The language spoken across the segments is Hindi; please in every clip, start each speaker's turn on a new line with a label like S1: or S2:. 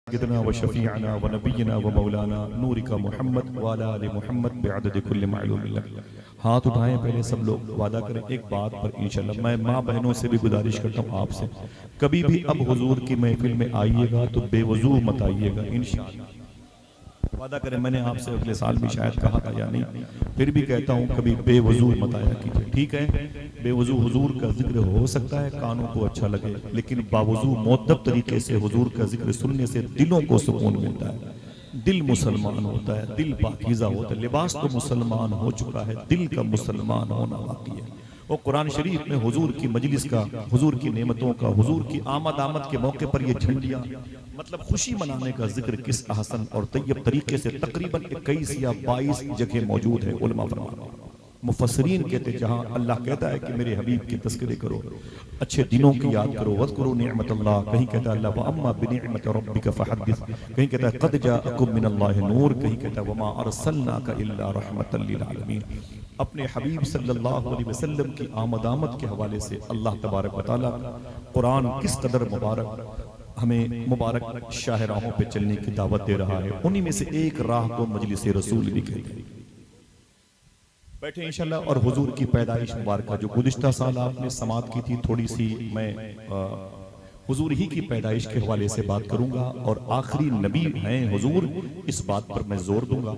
S1: सय्यदना व शफीअना व नबियना व मौलाना नूर का मोहम्मद व अला आलि मोहम्मद बिअदद कुल्ल मालूम लक। हाथ उठाएं पहले सब लोग, वादा करें एक बात पर इंशाल्लाह। मैं माँ बहनों से भी गुजारिश करता हूँ आपसे, कभी भी अब हुजूर की महफिल में आइएगा तो बेवजू मत आइएगा इंशाल्लाह। वादा करें, मैंने आपसे अगले साल भी शायद कहा था या नहीं, फिर भी कहता हूँ कभी बेवजू मत आया कीजिए, ठीक है। बेवजू हुजूर का जिक्र हो सकता है कानों को अच्छा लगे, लेकिन बावजू मुअद्दब तरीके से हुजूर का जिक्र सुनने से दिलों को सुकून मिलता है। दिल मुसलमान होता है, दिल पाकीज़ा होता है। लिबास तो मुसलमान हो चुका है, दिल का मुसलमान होना बाकी है। वो कुरान शरीफ में हुजूर की मजलिस का, हुजूर की नेमतों का, हुजूर की आमद के मौके पर ये झंडियां, मतलब खुशी मनाने का जिक्र किस अहसन और तैयब तरीके से तकरीबन 21 या 22 जगह मौजूद है। उलमा फरमाते हैं, मुफस्सिरीन कहते हैं, जहां अल्लाह कहता है कि मेरे हबीब की तस्करे करो, अच्छे दिनों की याद करो, वज़्कुरू निअमतल्लाह, कहीं कहता है अल्लाह व अम्मा बिनिअमति रब्बिका फहद्दिस, कहीं कहता है क़द जाअकुम मिनल्लाहि नूर, कहीं कहता है वमा अरसलनाका इल्ला रहमतल लिल आलमीन। अपने हबीब सल्लल्लाहु अलैहि वसल्लम की आमद के हवाले से अल्लाह तबारक व तआला कुरान किस कदर मुबारक हमें मुबारक शाहराहों पे चलने की दावत दे रहा है। उन्हीं में से एक राह को मजलिस रसूल भी कहते हैं। बैठे इंशाल्लाह। और हुजूर की पैदाइश मुबारक जो गुज़िश्ता साल आपने समात की थी, थोड़ी सी मैं हुजूर ही की पैदाइश के हवाले से बात करूंगा, और आखिरी नबी हैं हुजूर, इस बात पर मैं जोर दूंगा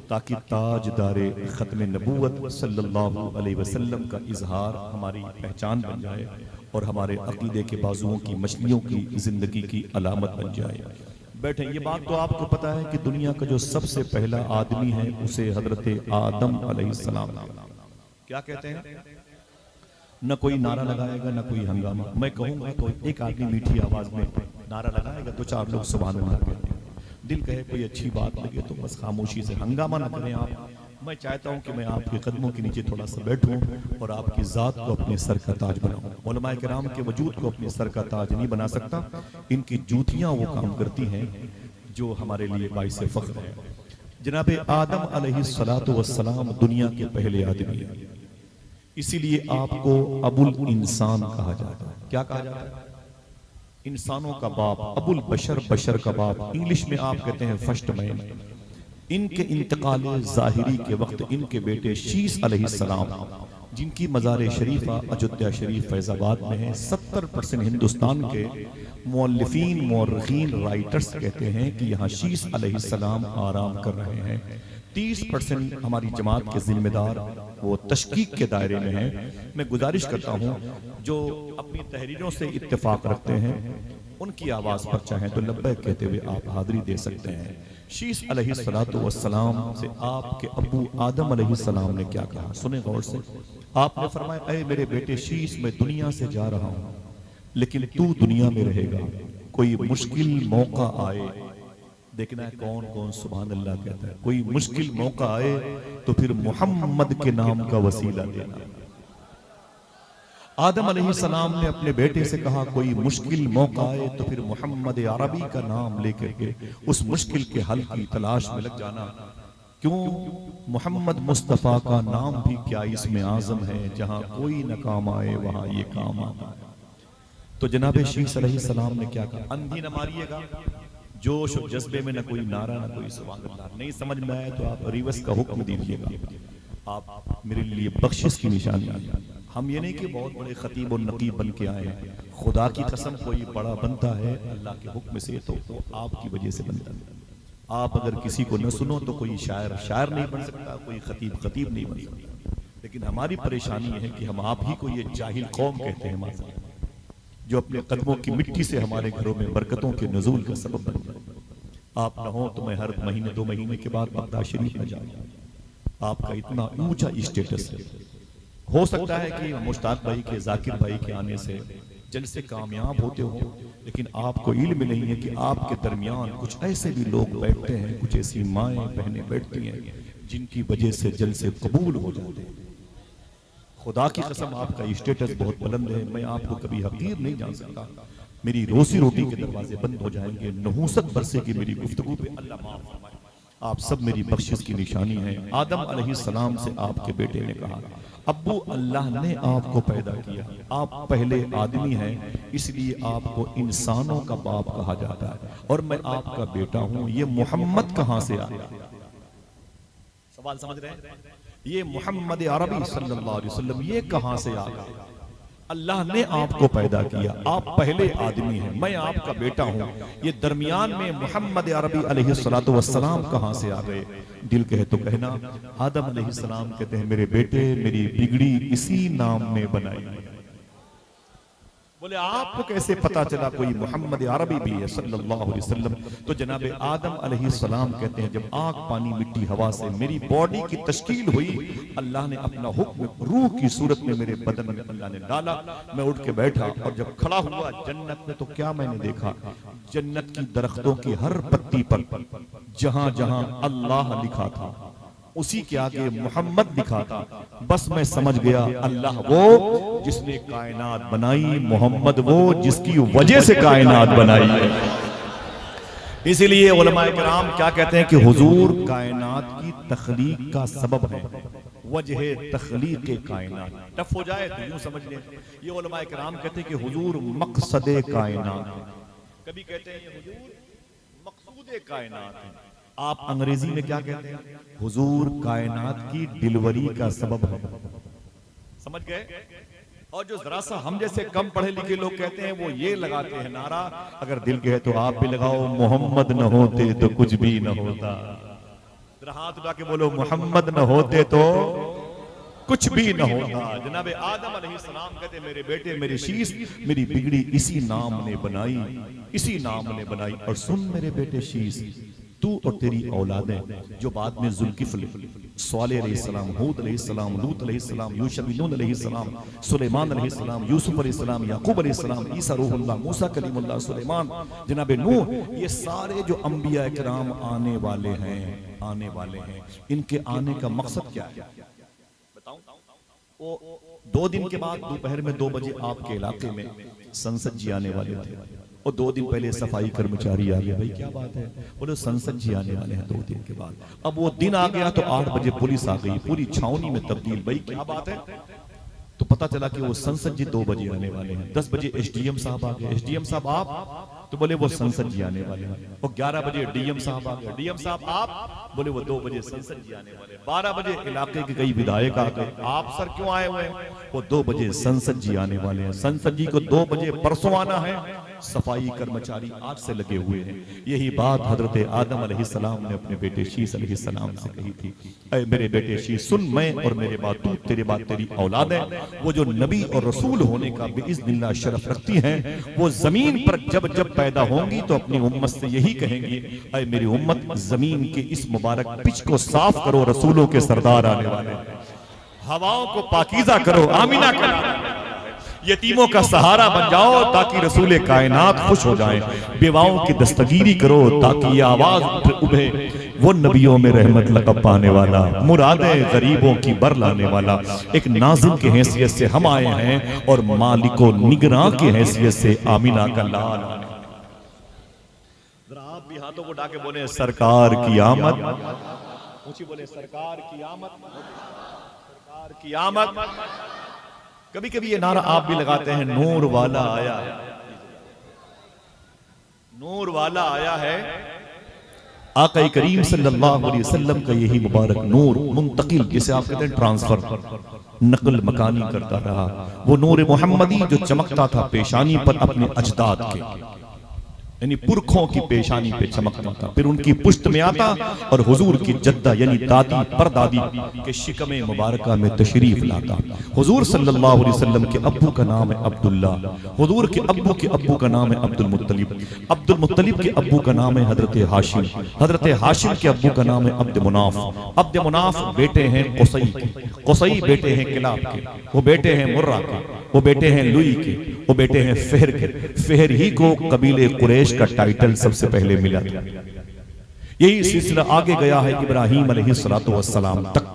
S1: ताकि ताजदारे खत्म नबूवत सल्लल्लाहु अलैहि वसल्लम का इजहार हमारी पहचान बन जाए और हमारे अकीदे के बाजुओं की मछलियों की जिंदगी की अलामत बन जाए। बैठे। ये बात तो आपको पता है कि दुनिया का जो सबसे पहला आदमी है उसे हजरत आदम अलैहिस्सलाम, क्या कहते हैं, न कोई नारा लगाएगा न कोई हंगामा। मैं कहूंगा तो एक आदमी मीठी आवाज में नारा लगाएगा, दो चार लोग सुभान अल्लाह कहेंगे। दिल कहे कोई अच्छी बात लगे तो बस खामोशी से, हंगामा ना करें आप। मैं चाहता हूं कि मैं आपके कदमों के नीचे थोड़ा सा बैठूं और आपकी जात को अपने सर का ताज बनाऊं। उलमाए किराम के वजूद को अपने सर का ताज नहीं बना सकता, इनकी जूतियां वो काम करती हैं जो हमारे लिए बाइसे फख्र है। जनाब आदम अलैहिस्सलातु वस्सलाम दुनिया के पहले आदमी हैं, इसीलिए आपको अबुल इंसान कहा जाता है। क्या कहा जाता है? इंसानों का बाप, अबुल बशर, बशर का बाप। इंग्लिश में आप कहते हैं फर्स्ट मैन। इनके इंतकाल ज़ाहिरी के वक्त इनके बेटे शीस अलैहिस्सलाम, जिनकी मज़ार शरीफा अयोध्या शरीफ फैजाबाद में है, 70% हिंदुस्तान के मुअल्लिफीन, मुअर्रिखीन, राइटर्स कहते हैं कि यहाँ शीस अलैहिस्सलाम आराम कर रहे हैं। 30% हमारी जमात के जिम्मेदार वो तशकीक के दायरे में हैं। मैं गुजारिश करता हूँ जो अपनी तहरीरों से इत्तेफाक रखते हैं उनकी आवाज़ पर चाहें तो लब्बैक कहते हुए आप हाज़िरी दे सकते हैं। शीस अलैहिस्सलातु वस्सलाम से आपके अब्बू आदम अलैहिस्सलाम ने क्या कहा, सुने गौर से। आपने फरमाया, ऐ मेरे बेटे शीस, मैं दुनिया से जा रहा हूँ लेकिन तू दुनिया में रहेगा। कोई मुश्किल मौका आए, देखना है कौन कौन सुभान अल्लाह कहता है, कोई मुश्किल मौका आए तो फिर मोहम्मद के नाम का वसीला देना। आदम अलैहिस्सलाम ने अपने बेटे से कहा, कोई मुश्किल मौका आए तो फिर मोहम्मद अरबी का नाम लेकर के उस मुश्किल के हल की तलाश में लग जाना। क्यों? मोहम्मद मुस्तफ़ा का नाम भी क्या इसमें आज़म है, जहां कोई न काम आए वहां ये काम आता है। तो जनाब शीस अलैहिस्सलाम ने क्या कहा, अंधी न मारिएगा, जोश और जज्बे में न कोई नारा न कोई सुभान अल्लाह। नहीं समझ में आए तो आप रिवर्स का हुक्म दीजिएगा, आप मेरे लिए बख्शिश की निशानी। हम ये नहीं कि बहुत बड़े खतीब और नकीब बन के आए हैं, खुदा की कसम कोई बड़ा बनता है अल्लाह के हुक्म से तो आपकी वजह से बनता है। आप अगर किसी को न सुनो तो कोई शायर शायर नहीं बन सकता, कोई खतीब खतीब नहीं बन सकता। लेकिन हमारी परेशानी है कि हम आप ही को ये जाहिल कौम कहते हैं माज़, जो अपने कदमों की मिट्टी से हमारे घरों में बरकतों के नुज़ूल का सबब बन जाए। आप न हो तो मैं हर महीने 2 महीने के बाद बगदाद शरीफ में जाऊँ। आपका इतना ऊंचा स्टेटस है, हो सकता है कि मुश्ताक भाई के, जाकिर भाई के आने से जलसे कामयाब होते हो, लेकिन आपको इल्म नहीं है कि आपके दरमियान कुछ ऐसे भी लोग बैठते हैं, कुछ ऐसी माएँ बहनें बैठती हैं जिनकी वजह से जलसे कबूल हो जाते हैं। खुदा की कसम आपका स्टेटस बहुत बुलंद है, मैं आपको कभी हकीर नहीं जान सकता। मेरी रोजी रोटी के दरवाजे बंद हो जाएंगे, नहूसत बरसेगी मेरी गुफ्तगू पे, अल्लाह माफ फरमाए। आप सब मेरी बख्शिश की निशानी है। आदम अलैहिस्सलाम से आपके बेटे ने कहा, अब्बू अल्लाह ने आपको पैदा किया, आप पहले आदमी हैं, इसलिए आपको इंसानों का बाप कहा जाता है और मैं आपका बेटा हूं। ये मोहम्मद कहां से आया? सवाल समझ रहे हैं? ये मोहम्मद अरबी सल्लल्लाहु अलैहि वसल्लम ये कहां से आ गए? अल्लाह ने आपको पैदा किया, आप पहले आदमी हैं, मैं आपका बेटा हूं। ये दरमियान में मोहम्मद अरबी अलैहिस्सलातु वस्सलाम कहां से आ गए? दिल कहे तो कहना, आदम अलैहिस्सलाम कहते हैं मेरे बेटे मेरी बिगड़ी इसी नाम ने बनाई। बोले आपको कैसे पता चला कोई मोहम्मद अरबी भी है सल्लल्लाहु अलैहि वसल्लम? तो जनाब आदम अलैहिस्सलाम कहते हैं जब आग पानी मिट्टी हवा से मेरी बॉडी की तश्कील हुई, अल्लाह ने अपना हुक्म रूह की सूरत में मेरे बदन में अल्लाह ने डाला। मैं उठ के बैठा और जब खड़ा हुआ जन्नत में, तो क्या मैंने देखा? जन्नत की दरख्तों की हर पत्ती पर जहां जहां अल्लाह लिखा था उसी के आगे मोहम्मद लिखा था। बस मैं समझ गया अल्लाह वो जिसने कायनात बनाई, मोहम्मद वो जिसकी वजह से कायनात बनाई है। इसीलिए उलमाए किराम क्या कहते हैं कि हुजूर कायनात की तख्लीक का सबब है, वजह तख्लीक कायनात। टफ हो जाए तो यूं समझ लें, ये उलमाए किराम कहते हैं कि हुजूर मकसद कायनात, कभी कहते हैं ये हुजूर मकसूद कायनात है। आप अंग्रेजी में क्या कहते हैं? हुजूर कायनात की डिलीवरी का सबब है। समझ गए? और जो जरा सा हम जैसे कम पढ़े लिखे लोग कहते हैं वो ये लगाते हैं नारा, अगर दिल के है तो आप भी लगाओ, मोहम्मद न होते तो कुछ भी न होता। जरा हाथ उठा के बोलो, मोहम्मद न होते तो कुछ भी न होता। जनाब आदम अलैहिस्सलाम कहते मेरे बेटे मेरी शीश मेरी बिगड़ी इसी नाम ने बनाई, इसी नाम ने बनाई। और सुन मेरे बेटे शीश, तू और तेरी औलादें जो बाद में जुल्किफ्ल, स्वालेह अलैहिस्सलाम, हूद अलैहिस्सलाम, लूत अलैहिस्सलाम, यूशा बिन नून अलैहिस्सलाम, सुलेमान अलैहिस्सलाम, यूसुफ अलैहिस्सलाम, याकूब अलैहिस्सलाम, ईसा रूहुल्लाह, मूसा कलीमुल्लाह, सुलेमान, जनाब नूह, ये सारे जो अंबिया किराम आने वाले हैं, इनके आने का मकसद क्या है बताऊं? वो 2 दिन के बाद दोपहर में 2 बजे आपके इलाके में संसद जी आने वाले थे और 2 दिन पहले सफाई कर्मचारी आ गया। भाई क्या बात है? बोले संसद जी आने वाले हैं 2 दिन के बाद। अब वो दिन आ गया तो 8 बजे पुलिस आ गई, पूरी छावनी में तब्दील। भाई क्या बात है? तो पता चला कि वो संसद जी 2 बजे आने वाले हैं। 10 बजे एसडीएम साहब आ गए। एसडीएम साहब आप? तो बोले वो संसद जी आने वाले हैं। और 11 बजे डीएम साहब आ गए। डीएम साहब आप? बोले वो 2 बजे संसद जी आने वाले हैं। 12 बजे इलाके के कई विधायक आ गए। आप सर क्यों आए हुए हैं? वो 2 बजे संसद जी आने वाले हैं। संसद जी को 2 बजे परसों आना है। सफाई कर्मचारी आज से लगे हुए हैं। यही बात हजरत आदम अलैहिस्सलाम ने अपने बेटे शीश अलैहिस्सलाम से कही थी, ऐ मेरे बेटे शीश सुन, मैं और मेरे बाद तू, तेरे बाद तेरी औलाद है, वो जो नबी और रसूल होने का बिइज़्निल्लाह शरफ रखती हैं, वो जमीन पर जब जब पैदा होंगी तो अपनी उम्मत से यही कहेंगी, ऐ मेरी उम्मत जमीन के इस मुबारक पिच को साफ करो, रसूलों के सरदार आने वाले, हवाओं को पाकीज़ा करो, आमीना करो, यतीमों का सहारा बन जाओ ताकि रसूल कायनात खुश हो जाएं, बेवाओं की दस्तगीरी करो ताकि ये आवाज उठे, वो नबियों में रहमत लक़ब पाने वाला, मुरादें गरीबों की बर लाने वाला, एक नाज़िम की हैसियत से हम आए हैं और मालिको निगरां की हैसियत से आमीना का लाल। आप भी हाथों को उठा के बोले सरकार की आमद, ऊंची बोले सरकार की आमद, सरकार की आमद। कभी कभी ये नारा आप भी लगाते हैं, नूर वाला आया है, नूर वाला आया है। आका करीम सल्लल्लाहु अलैहि वसल्लम का यही मुबारक नूर मुंतकिल, जिसे आप कहते हैं ट्रांसफर, नकल मकानी करता रहा। वो नूर मोहम्मदी जो चमकता था पेशानी पर अपने अजदाद के, यानी पुरखों की पेशानी पे चमकता था, फिर उनकी पुश्त में आता और हुजूर की जद्दा यानी दादी परदादी के शिकमे मुबारका में तशरीफ लाता। हुजूर सल्लल्लाहु अलैहि वसल्लम के अब्बू का नाम है अब्दुल्ला, हुजूर के अब्बू का नाम है अब्दुल मुत्तलिब, अब्दुल मुत्तलिब के अब्बू का नाम है हजरत हाशिम, हजरत हाशिम के अब्बू का नाम है अब्द मुनाफ, अब्द मुनाफ बेटे हैं कुसई के, कुसई बेटे हैं किलाब के, वो बेटे हैं मुर्रा के, वो बेटे हैं लुई के, वो बेटे हैं फेहर के। फेहर ही को कबीले कुरैश का टाइटल सबसे पहले मिला था। यही सिलसिला आगे गया है इब्राहीम अलैहिस्सलातु वस्सलाम तक।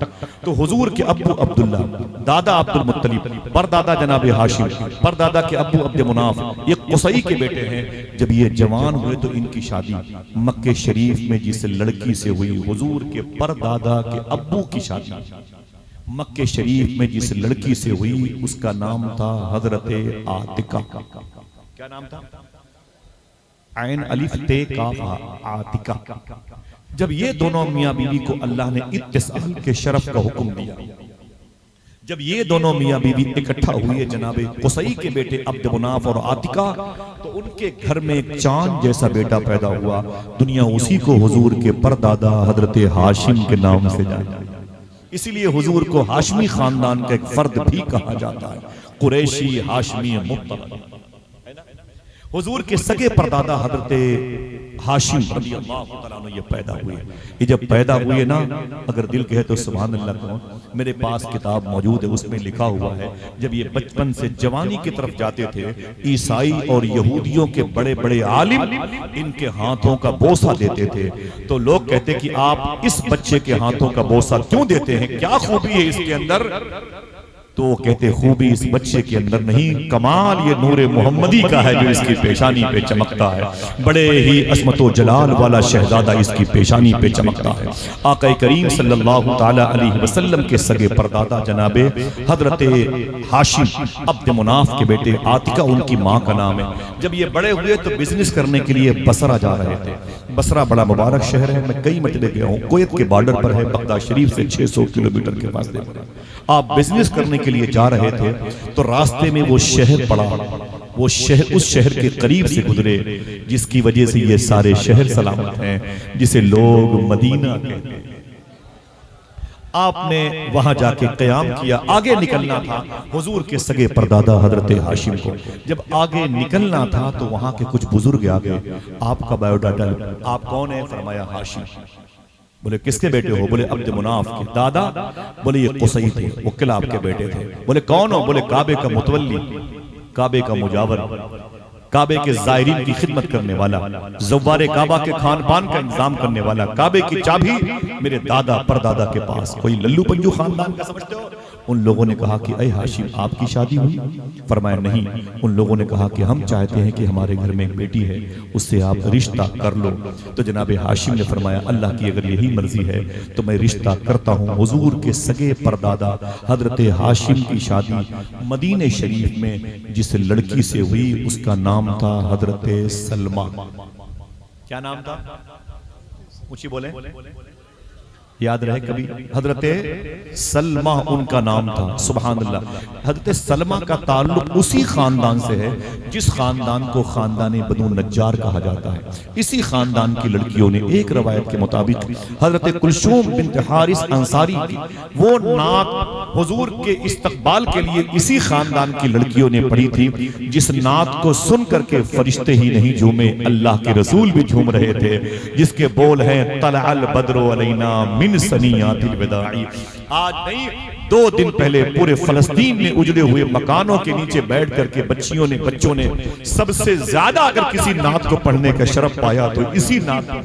S1: तो हुजूर के अब्बू अब्दुल्ला, दादा अब्दुल मुत्तलिब, परदादा जनाब हाशिम, परदादा के अब्बू अब्द मुनाफ, ये कुसई के बेटे हैं। जब ये जवान हुए तो इनकी शादी मक्के शरीफ में जिस लड़की से हुई, हुजूर के परदादा के अब्बू की शादी मक्के शरीफ में जिस लड़की से हुई उसका नाम था हजरत आतिका। क्या नाम था? आइन अलिफ ते काफ आतिका। जब ये दोनों मियां बीवी को अल्लाह ने इत्तिसाल के शरफ का हुक्म दिया, जब ये दोनों मियां बीवी इकट्ठा हुए जनाबे कुसई के बेटे अब्द मुनाफ और आतिका, तो उनके घर में एक चांद जैसा बेटा पैदा हुआ। दुनिया उसी को हुजूर के परदादा हजरत हाशिम के नाम से जानती है। इसीलिए हुजूर को हाशमी खानदान का एक फर्द भी कहा जाता है, कुरैशी हाशमी मुत्तलब। हुजूर के सगे परदादा हजरत हाशिम रज़ियल्लाहु तआला अन्हु ये पैदा हुए। ये जब पैदा हुए ना, अगर दिल कहे तो सुभान अल्लाह कहो। मेरे पास किताब मौजूद है, उसमें लिखा हुआ है जब ये बचपन से जवानी की तरफ जाते थे, ईसाई और यहूदियों के बड़े बड़े आलिम इनके हाथों का बोसा देते थे। तो लोग कहते कि आप इस बच्चे के हाथों का बोसा क्यों देते हैं, क्या खूबी है इसके अंदर? तो वो कहते खूबी इस बच्चे के अंदर नहीं, कमाल ये नूरे मोहम्मदी का है जो इसकी पेशानी पे चमकता है। बड़े ही अस्मतो जलाल वाला शहजादा इसकी पेशानी पे चमकता है। आका करीम सल्लल्लाहु ताला अलैहि वसल्लम के सगे परदादा जनाबे हजरत हाशिम अब्द मुनाफ के बेटे आतिका उनकी माँ का नाम है। जब ये बड़े हुए तो बिजनेस करने के लिए बसरा जा रहे थे। बसरा बड़ा मुबारक शहर है, मैं कई मरतबे गया हूँ, कुवैत के बॉर्डर पर है, बगदाद शरीफ से 600 किलोमीटर के फासले पर। आप बिजनेस करने के लिए जा रहे थे तो रास्ते में वो शहर पड़ा, वो शहर उस शहर के करीब से गुजरे जिसकी वजह से ये सारे शहर सलामत हैं, जिसे लोग मदीना कहते हैं। आपने वहां जाके क़याम किया। आगे निकलना था हुजूर के सगे परदादा हजरत हाशिम को। जब आगे निकलना था तो वहां के कुछ बुजुर्ग आ गए, आपका बायोडाटा, आप कौन है? फरमाया हाशिम। बोले किसके बेटे हो? बोले अब्द मुनाफ के। दादा? बोले ये कुसई थे, वो किलाब के बेटे थे। बोले कौन हो? बोले काबे का मुतवल्ली, काबे का मुजावर, काबे के ज़ायरीन की खिदमत करने वाला, ज़व्वारे काबा के खान पान का इंतजाम करने वाला। काबे की चाबी मेरे दादा परदादा के पास। कोई लल्लू पंजू खानदान का समझते हो? उन लोगों ने कहा कि अय हाशिम आपकी शादी हुई? फरमाया नहीं। उन लोगों ने कहा कि हम चाहते हैं कि हमारे घर में एक बेटी है, उससे आप रिश्ता कर लो। तो जनाब हाशिम ने फरमाया अल्लाह की अगर यही मर्जी है तो मैं रिश्ता करता हूँ। हुजूर के सगे परदादा हजरत हाशिम की शादी मदीने शरीफ में जिस लड़की से हुई उसका नाम था हजरत सलमा। क्या नाम था? ऊंची बोले, याद रहे कभी। हजरत सलमा उनका नाम था। सुभान अल्लाह। हजरत सलमा का ताल्लुक उसी खानदान से है जिस खानदान को खानदान बनु नज्जार कहा जाता है। इसी खानदान की लड़कियों ने एक रवायत के मुताबिक हजरत कुलसूम बिन्त हारिस अंसारी की वो नात हुजूर के इस्तकबाल के लिए इसी खानदान की लड़कियों ने पढ़ी थी, जिस नात को सुन करके फरिश्ते ही नहीं झूमे, अल्लाह के रसूल भी झूम रहे थे। जिसके बोल हैं तलअल बद्रो अलैना मिन सनियातिल विदाई। आज नहीं 2 दिन पहले पूरे फलस्तीन में उजड़े हुए मकानों के नीचे बैठ करके बच्चों ने सबसे ज्यादा अगर किसी नात को पढ़ने का शरफ पाया तो इसी नात को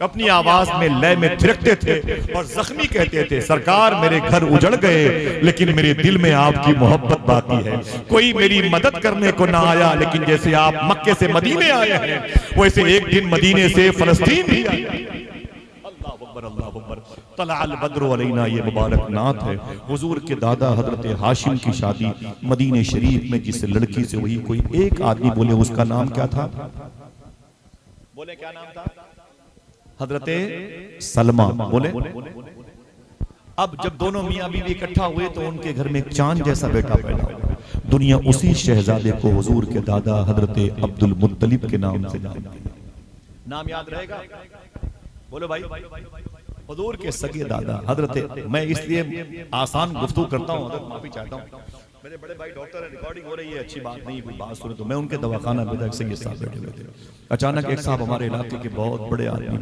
S1: अपनी आवाज में लय में थिरकते थे और जख्मी कहते थे सरकार मेरे घर उजड़ गए लेकिन मेरे दिल में आपकी मोहब्बत बाकी है। कोई मेरी मदद करने को ना आया लेकिन जैसे आप मक्के से मदीने आए हैं वैसे एक दिन मदीने से फलस्तीन भी आए। तलअल बद्रु अलैना ये मुबारक नात है। हुजूर के दादा हजरत हाशिम की शादी मदीने शरीफ में जिस लड़की से हुई, कोई एक आदमी बोले उसका नाम क्या था? बोले क्या नाम था? हजरत सलमा। बोले अब जब दोनों मियां बीवी इकट्ठा हुए तो उनके घर में एक चांद जैसा बेटा पैदा हुआ। दुनिया उसी शहजादे को हुजूर के दादा हजरत अब्दुल मुत्तलिब के नाम से जानती है। नाम याद रहेगा? बोलो भाई। हुजूर के सगे दादा हजरत, मैं इसलिए आसान गुफ्तगू करता हूँ, हजरत माफी चाहता हूँ, मेरे बड़े भाई डॉक्टर है, रिकॉर्डिंग हो रही है, अच्छी बात नहीं, कोई बात सुने तो मैं उनके दवाखाना में एक सैयद साहब बैठे हुए थे। अचानक एक साहब हमारे इलाके के बहुत बड़े आदमी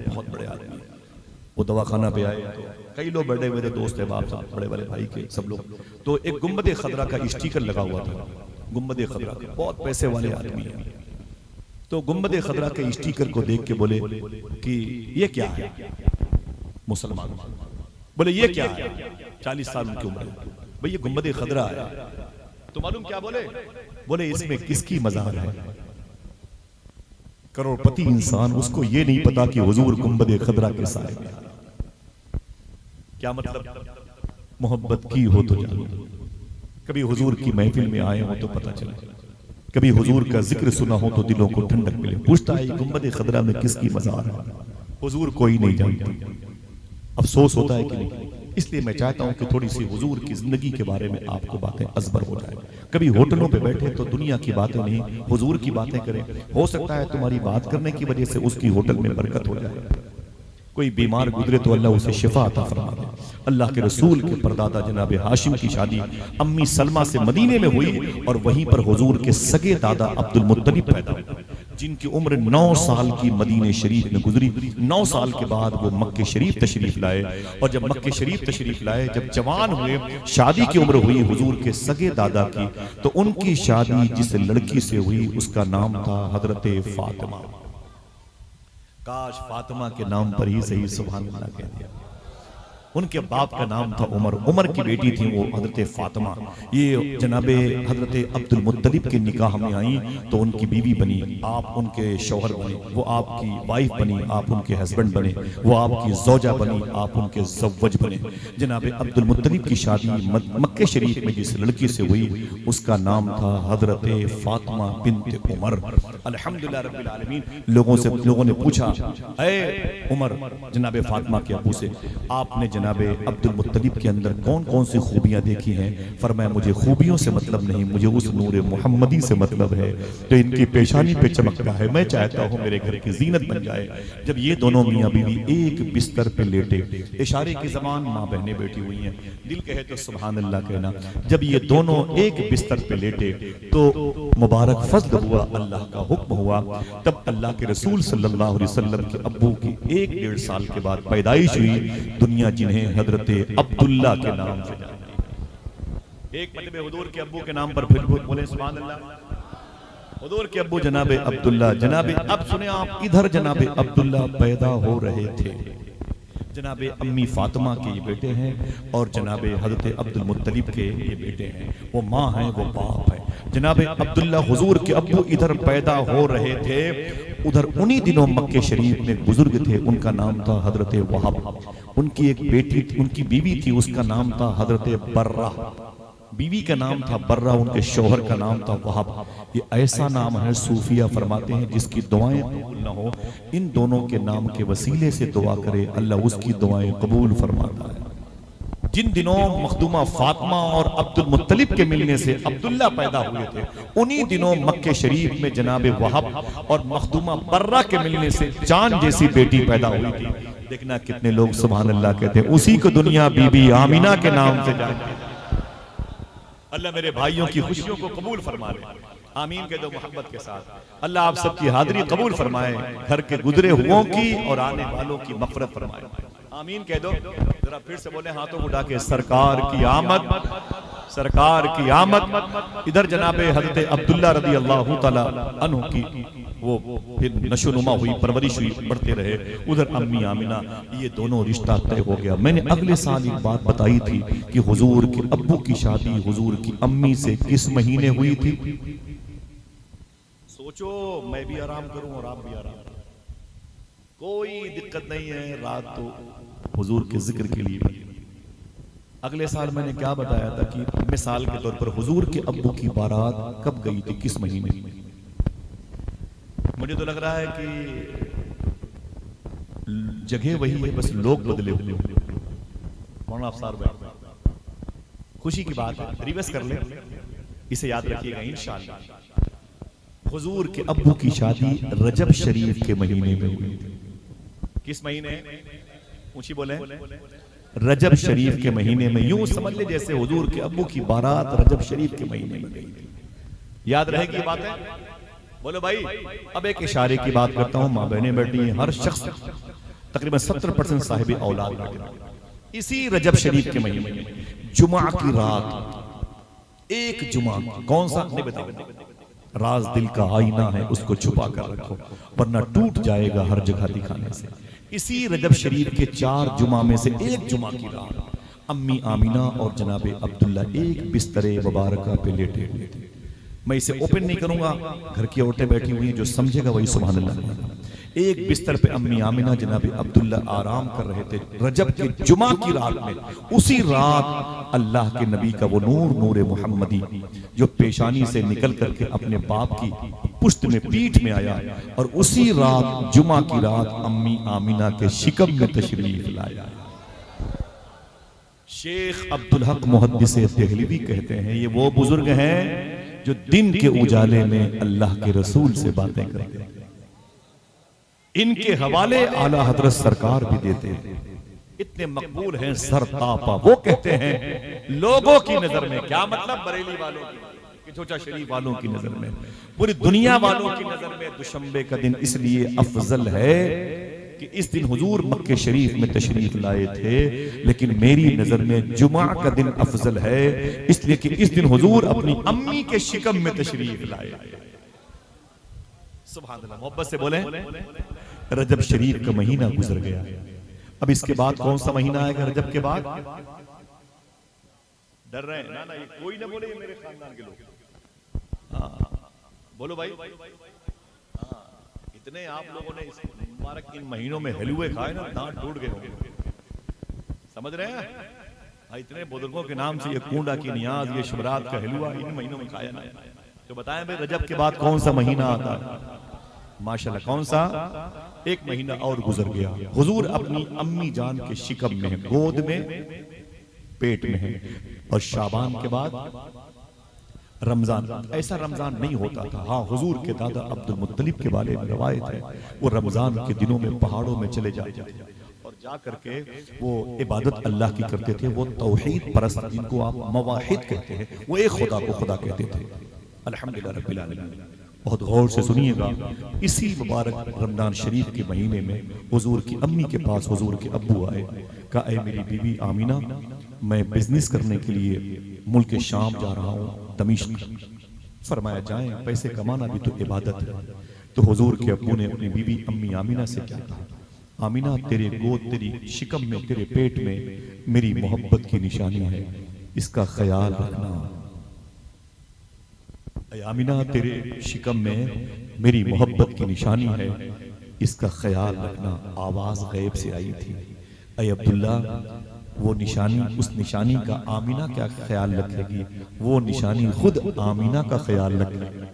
S1: वो दवाखाना पे आए तो कई लोग बैठे हुए थे, दोस्त है बाप साहब, बड़े बड़े भाई के सब लोग। तो एक गुम्बद खदरा का स्टिकर लगा हुआ था, गुम्बद खदरा का, बहुत पैसे वाले आदमी है। तो गुंबद खदरा के स्टिकर को देख के बोले कि ये क्या है? मुसलमान बोले ये क्या है? 40 साल उनकी उम्र है। भाई ये गुंबद खदरा है। तो मालूम क्या बोले? बोले इसमें किसकी मज़ार है? करोड़पति इंसान, उसको ये नहीं पता कि हुजूर गुंबद खदरा के साए में। क्या मतलब? मोहब्बत की हो तो जानो, कभी हुजूर की महफिल में आए हो तो पता चले, कभी हुजूर का जिक्र सुना हो तो दिलों को ठंडक मिले। पूछता है गुंबद खदरा में किसकी मज़ार है? हुजूर कोई नहीं जानता। अफसोस होता है कि नहीं। इसलिए मैं चाहता हूं कि थोड़ी सी हुजूर की जिंदगी के बारे में आपको बातें अजबर हो जाए। कभी होटलों पे बैठे तो दुनिया की बातें नहीं, हुजूर की बातें करें। हो सकता है तुम्हारी बात करने की वजह से उसकी होटल में बरकत हो जाए। कोई बीमार गुजरे तो अल्लाह उसे शिफा अता फरमा दे। अल्लाह के रसूल के परदादा जनाब हाशिम की शादी अम्मी सलमा से मदीने में हुई और वहीं पर हुजूर के सगे दादा अब्दुल मुत्तलिब पैदा हुए, जिनकी उम्र 9 साल की मदीने शरीफ में गुजरी। 9 साल के बाद वो मक्के शरीफ तशरीफ लाए और जब मक्के शरीफ तशरीफ लाए, जब जवान हुए, शादी की उम्र हुई हुजूर के सगे दादा की, तो उनकी शादी जिस लड़की से हुई उसका नाम था हजरत फातिमा। काश फातिमा के नाम पर ही सही सुभान अल्लाह कह दिया। उनके बाप का नाम था उमर, उमर की बेटी थी वो हजरत फातिमा। ये जनाबे हजरत अब्दुल मुत्तलिब के निकाह में आई तो उनकी बीवी बनी, आप उनके शौहर बने, वो आपकी वाइफ बनी, आप उनके हस्बैंड बने, वो आपकी ज़ौजा बनी, आप उनके ज़व्वज बने। जनाबे अब्दुल मुत्तलिब की शादी मक्के शरीफ में जिस लड़की से हुई उसका नाम था हजरत फातिमा बिन्त उमर। अल्हम्दुलिल्लाह रब्बिल आलमीन। लोगों ने पूछा, ऐ उमर, जनाबे फातिमा के अबू से, आपने जनाबे अब्दुल मुत्तलिब के अंदर कौन कौन सी खूबियां देखी हैं? फरमाया मुझे खूबियों से मतलब नहीं, मुझे उस नूर मुहम्मदी से मतलब है तो इनकी पेशानी पे चमकता है। मैं चाहता हूं मेरे घर की जीनत बन जाए। जब ये दोनों मियां बीवी एक बिस्तर पे लेटे, इशारे की ज़बान माँ बहनें बैठी हुई हैं, दिल कहे तो सुभान अल्लाह कहना। जब ये दोनों एक बिस्तर पे लेटे तो मुबारक फज़्ल हुआ, अल्लाह का हुक्म हुआ। तब अल्लाह के रसूल सल्लल्लाहु अलैहि वसल्लम के अब्बू की 1-1.5 साल के बाद पैदाइश हुई। दुनिया जिन्हें हजरत अब्दुल्ला के नाम से जानती है। एक मतलब हुजूर के अब्बू के नाम पर फिर बोले सुभान अल्लाह। हुजूर के अब्बू जनाबे अब्दुल्ला, जनाबे अब सुने आप, इधर जनाबे अब्दुल्ला पैदा हो रहे थे। जनाबे अम्मी फातिमा के ये बेटे हैं और जनाबे हजरत अब्दुल मुत्तलिब के ये बेटे हैं। वो माँ हैं, वो बाप है। जनाबे अब्दुल्ला हुजूर के अब्बू इधर पैदा हो रहे थे, उधर उन्हीं दिनों मक्के शरीफ में बुजुर्ग थे, उनका नाम था हजरत वहाब। उनकी एक बेटी, उनकी बीवी थी, उसका नाम था हजरत बर्रा। बीवी का नाम था बर्रा, उनके शौहर का नाम था वहाब। ये ऐसा नाम है, सूफिया फरमाते हैं जिसकी दुआएं कबूल न हो, इन दोनों के नाम के वसीले से दुआ करे अल्लाह उसकी दुआएं कबूल फरमाता है। जिन दिनों मखदूमा फातिमा और अब्दुल मुत्तलिब के मिलने से अब्दुल्ला पैदा हुए थे, उन्हीं दिनों मक्के शरीफ में जनाबे वहाब और मखदूमा बर्रा के मिलने से चांद जैसी बेटी पैदा हुई थी। देखना कितने लोग सुभान अल्लाह कहते हैं। उसी को दुनिया बीबी आमिना के नाम से जानती है। अल्लाह मेरे भाइयों की खुशियों को कबूल फरमा ले, आमीन कह दो मोहब्बत के साथ। अल्लाह आप सबकी हाजिरी कबूल फरमाए, घर के गुजरे हुओं की और आने वालों की मफरत फरमाए, आमीन कह दो। जरा फिर से बोले हाथों उठा के, सरकार की आमद, सरकार की आमद। इधर जनाबे हजरत अब्दुल्ला रदी अल्लाह तआला अन्हु की वो फिर नशोनुमा हुई, परवरिश हुई, बढ़ते रहे। उधर अम्मी आमिना, ये दोनों रिश्ता तय हो गया। मैंने अगले साल एक बात बताई थी कि हुजूर के अब्बू की शादी हुजूर की अम्मी से किस महीने हुई थी? सोचो, मैं भी आराम करूं और आप भी आराम करें, कोई दिक्कत नहीं है। रात तो हुजूर के जिक्र के लिए बनी। अगले साल मैंने क्या बताया था कि मिसाल के तौर पर हुजूर के अब्बू की बारात कब गई थी, किस महीने में? मुझे तो लग रहा है कि जगह वही है, बस लोग बदले हुए। मौलाना अफसार भाई, खुशी की बात है, रिवर्स कर ले, इसे याद रखिएगा इंशाअल्लाह। हुजूर के अब्बू की शादी रजब शरीफ के महीने में हुई थी। किस महीने? ऊंची बोले। रजब शरीफ के महीने में। यूं समझ ले जैसे हुजूर के अब्बू की बारात रजब शरीफ के महीने में गई थी। याद रहेगी बात है? बोलो भाई। अब एक इशारे की बात करता हूं, माँ बहनें बैठी हैं, हर शख्स तकरीबन 70% साहिब औलाद बैठे। इसी रजब शरीफ के महीने में जुमा की रात, एक जुमा, कौन सा नहीं बताओ, राज दिल का आईना है, उसको छुपा कर रखो वरना टूट जाएगा हर जगह दिखाने से। इसी रजब शरीफ के 4 जुमा में से एक जुमा की रात अम्मी आमिना और जनाबे अब्दुल्ला एक बिस्तरे मुबारका पे लेटे हुए थे। मैं इसे ओपन नहीं करूंगा, घर की औरतें बैठी हुई हैं, जो समझेगा वही सुभान अल्लाह। एक बिस्तर पे अम्मी आमिना जनाबे अब्दुल्ला आराम कर रहे थे रजब के जुमा की रात में। उसी रात अल्लाह के नबी का वो नूर, नूर मुहम्मदी, जो पेशानी से निकल करके अपने बाप की पुश्त में, पीठ में आया, और उसी रात जुमा की रात अम्मी आमिना के शिकम में तशरीफ लाया। शेख अब्दुल हक मुहद्दिस देहलवी कहते हैं, ये वो बुजुर्ग हैं जो दिन के उजाले में अल्लाह के रसूल से बातें करते हैं। इनके हवाले आला हजरत सरकार भी देते हैं, इतने मकबूल हैं सरतापा। वो कहते हैं लोगों की नजर में, क्या मतलब बरेली वालों की, चोचा शरीफ वालों की नजर में, पूरी दुनिया वालों की नजर में दुशंबे का दिन इसलिए अफजल है कि इस दिन हुजूर मक्के शरीफ में तशरीफ लाए थे, लेकिन मेरी नजर में जुमा का दिन अफजल है इसलिए कि इस दिन हुजूर अपनी अम्मी के शिकम में तशरीफ लाए। सुभान अल्लाह, मोहब्बत से बोले। रजब शरीफ का महीना गुजर गया, अब इसके बाद कौन सा महीना आएगा रजब के बाद? डर रहे हैं ना? ये कोई ना बोले, मेरे खानदान के लोग। हाँ बोलो भाई। हाँ, इतने आप लोगों ने इस मुबारक इन महीनों में हलवे खाए ना, दांत टूट गए होंगे, समझ रहे हैं? हाँ, इतने बुजुर्गों के नाम से ये कूंडा की नियाज, ये शुभरात का हलवा इन महीनों में खाया ना। तो बताएं भाई, रजब के बाद कौन सा महीना आता है? माशाल्लाह, कौन सा? एक महीना और गुजर गया, हुजूर अपनी अम्मी जान के शिकम में है, गोद में, पेट में है। और शाबान के बाद रमजान। ऐसा रमजान नहीं होता था। हाँ, हुजूर के दादा अब्दुल मुत्तलिब के बारे में रवायत है, वो रमजान के दिनों में पहाड़ों में चले जाते थे और जा करके वो इबादत अल्लाह की करते थे। वो तौहीद परस्त, जिनको आप मवाहिद कहते हैं, वो एक खुदा को खुदा कहते थे। अल्हम्दुलिल्लाह रब्बिल आलमीन। बहुत गौर से सुनिएगा, इसी मुबारक रमजान शरीफ के महीने में हुजूर की अम्मी के पास हुजूर के अब्बू आए, कहा ऐ मेरी बीवी आमिना, मैं बिजनेस करने के लिए मुल्क शाम जा रहा हूँ, दमिश्क। फरमाया जाएं, पैसे कमाना भी तो इबादत है। तो हुजूर के अब्बू ने अपनी बीवी अम्मी आमिना से क्या कहा? आमिना, तेरे गोद, तेरी शिकम में, तेरे पेट में मेरी मोहब्बत की निशानी है, इसका ख्याल रखना। आमिना, तेरे शिकम में मेरी मोहब्बत की निशानी है, इसका ख्याल रखना। आवाज गैब से आई थी, ऐ अब्दुल्ला, वो निशानी, उस निशानी का आमिना क्या ख्याल रखेगी? वो निशानी खुद आमिना का ख्याल रखेगी।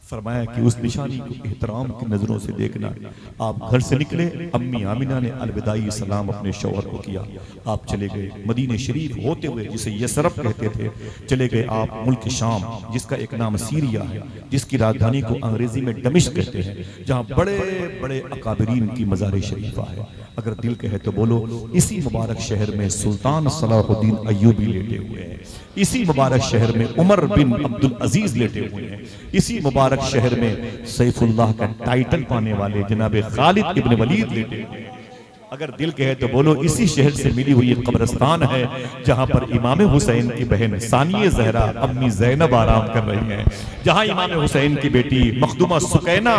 S1: फरमाया कि उस निशानी को एहतराम की नजरों से देखना। आप घर से निकले, अम्मी आमिना ने अलविदाई सलाम अपने शौहर को किया, आप चले गए मदीने शरीफ होते हुए, जिसे यसरफ कहते थे, चले गए आप मुल्क शाम, जिसका एक नाम सीरिया है, जिसकी राजधानी को अंग्रेजी में दमिश्क कहते हैं, जहाँ बड़े बड़े अकाबरीन की मज़ार शरीफा है। अगर दिल कहे तो बोलो, इसी मुबारक शहर में सुल्तान सलाहुद्दीन अय्यूबी लेटे हुए हैं, इसी मुबारक शहर में उमर बिन अब्दुल अजीज लेटे हुए हैं, इसी मुबारक शहर में सैफुल्लाह का टाइटल पाने वाले जनाबे खालिद इब्न वलीद लेटे हुए हैं। अगर दिल कहे तो बोलो, इसी शहर से मिली हुई एक कब्रिस्तान है, जहां पर इमाम हुसैन की बहन सानिया ज़हरा अम्मी ज़ैनब आराम कर रही हैं, जहां इमाम हुसैन की बेटी मखदूमा सुकैना,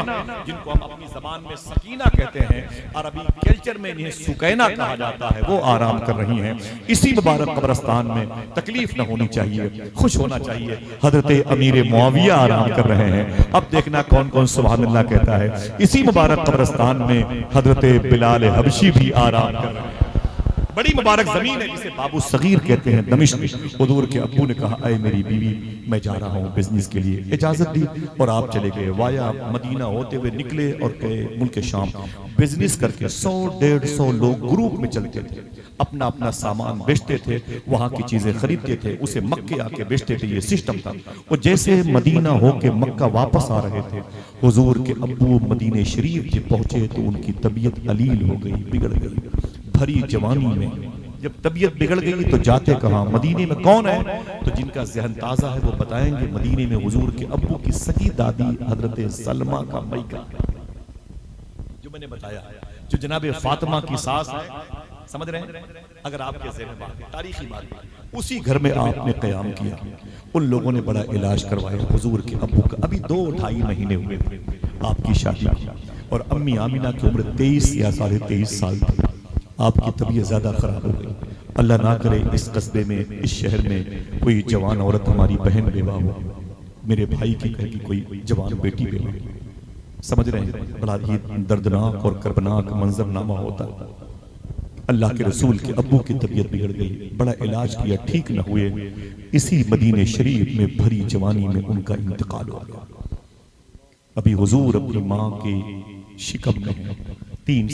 S1: जिनको हम अपनी ज़बान में सकीना कहते हैं, अरबी कल्चर में इन्हें सुकैना कहा जाता है, वो आराम कर रही हैं। इसी मुबारक कब्रिस्तान में तकलीफ न होनी चाहिए, खुश होना चाहिए। हजरत अमीर मुआविया आराम कर रहे हैं। अब देखना कौन कौन सुभान अल्लाह कहता है। इसी मुबारक कब्रिस्तान में हजरत बिलाल हबशी भी आराम कर रहे हैं। बड़ी मुबारक जमीन है जिसे बाबू सगीर कहते हैं, दमिश्क। हुजूर के अब्बू ने कहा, ऐ मेरी बीवी, मैं जा रहा हूँ बिजनेस के लिए, इजाजत दी और आप चले गए। वाया मदीना होते हुए निकले और गए मुल्क शाम। बिजनेस करके 100-150 लोग ग्रुप में चलते थे, अपना अपना सामान बेचते थे, वहां की चीजें खरीदते थे, उसे मक्के आके बेचते थे, ये सिस्टम था। और जैसे मदीना होके मक्का वापस आ रहे थे, हुजूर के अब्बू मदीने शरीफ जब पहुंचे तो उनकी तबीयत अलील हो गई, बिगड़ गई। भरी जवानी में जब तबीयत बिगड़ गई तो जाते कहाँ? मदीने में कौन है? तो जिनका ज़हन ताज़ा है वो बताएंगे, मदीने में हुजूर के अब्बू की सगी दादी हजरत सलमा का मैका, जो मैंने बताया, जो जनाबे फातिमा की सास है, समझ रहे हैं? अगर आपके ज़हन में तारीखी बात, उसी घर में आपने क़याम किया, उन लोगों ने बड़ा इलाज करवाया हुजूर के अब्बू का, अभी 2-2.5 महीने हुए थे आपकी शादी को, और अम्मी आमिना की उम्र 23 या 23.5 साल थी। आपकी तबीयत ज़्यादा ख़राब हो गई। अल्लाह ना करे इस कस्बे में, इस शहर में कोई जवान औरत हमारी बहन बेवा हो, मेरे भाई की घर की कोई जवान बेटी बेवा, समझ रहे हैं? बड़ा ही दर्दनाक और कर्बनाक मंजरनामा होता। अल्लाह के रसूल के अब्बू की तबीयत बिगड़ गई, बड़ा इलाज किया, ठीक न हुए। इसी मदीने शरीफ में भरी जवानी में उनका इंतकाल हो गया। अभी हुजूर अपनी माँ की शिकम में हैं, 3